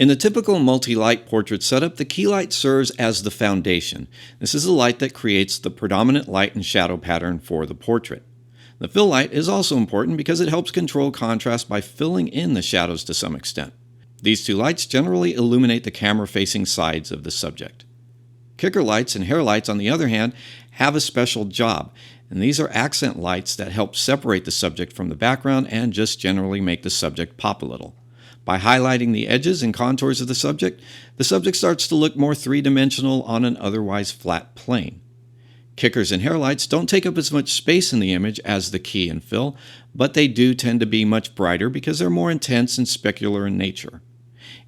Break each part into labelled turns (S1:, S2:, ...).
S1: In the typical multi-light portrait setup, the key light serves as the foundation. This is the light that creates the predominant light and shadow pattern for the portrait. The fill light is also important because it helps control contrast by filling in the shadows to some extent. These two lights generally illuminate the camera-facing sides of the subject. Kicker lights and hair lights, on the other hand, have a special job, and these are accent lights that help separate the subject from the background and just generally make the subject pop a little. By highlighting the edges and contours of the subject starts to look more three-dimensional on an otherwise flat plane. Kickers and hair lights don't take up as much space in the image as the key and fill, but they do tend to be much brighter because they're more intense and specular in nature.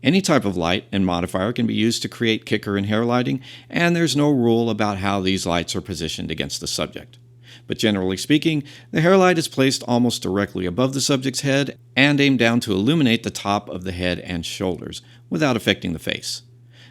S1: Any type of light and modifier can be used to create kicker and hair lighting, and there's no rule about how these lights are positioned against the subject. But generally speaking, the hair light is placed almost directly above the subject's head and aimed down to illuminate the top of the head and shoulders without affecting the face.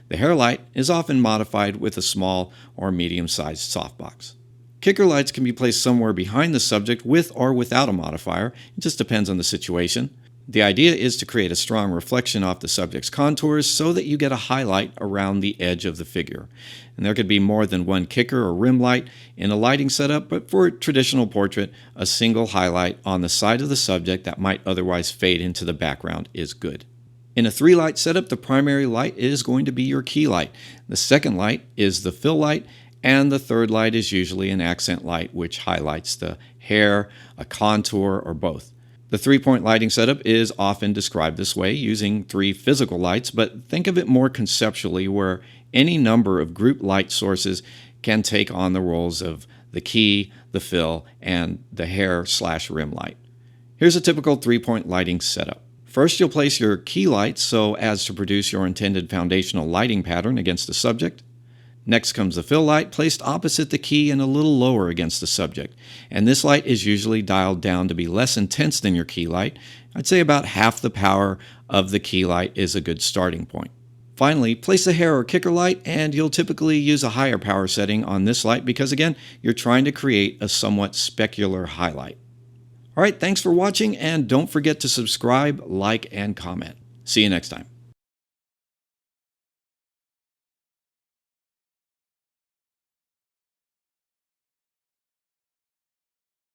S1: The hair light is often modified with a small or medium-sized softbox. Kicker lights can be placed somewhere behind the subject with or without a modifier. It just depends on the situation. The idea is to create a strong reflection off the subject's contours so that you get a highlight around the edge of the figure. And there could be more than one kicker or rim light in a lighting setup, but for a traditional portrait, a single highlight on the side of the subject that might otherwise fade into the background is good. In a 3-light setup, the primary light is going to be your key light. The second light is the fill light, and the third light is usually an accent light which highlights the hair, a contour, or both. The 3-point lighting setup is often described this way, using 3 physical lights, but think of it more conceptually, where any number of group light sources can take on the roles of the key, the fill, and the hair/rim light. Here's a typical 3-point lighting setup. First, you'll place your key light so as to produce your intended foundational lighting pattern against the subject. Next comes the fill light, placed opposite the key and a little lower against the subject. And this light is usually dialed down to be less intense than your key light. I'd say about half the power of the key light is a good starting point. Finally, place the hair or kicker light, and you'll typically use a higher power setting on this light because, again, you're trying to create a somewhat specular highlight. All right, thanks for watching, and don't forget to subscribe, like, and comment. See you next time.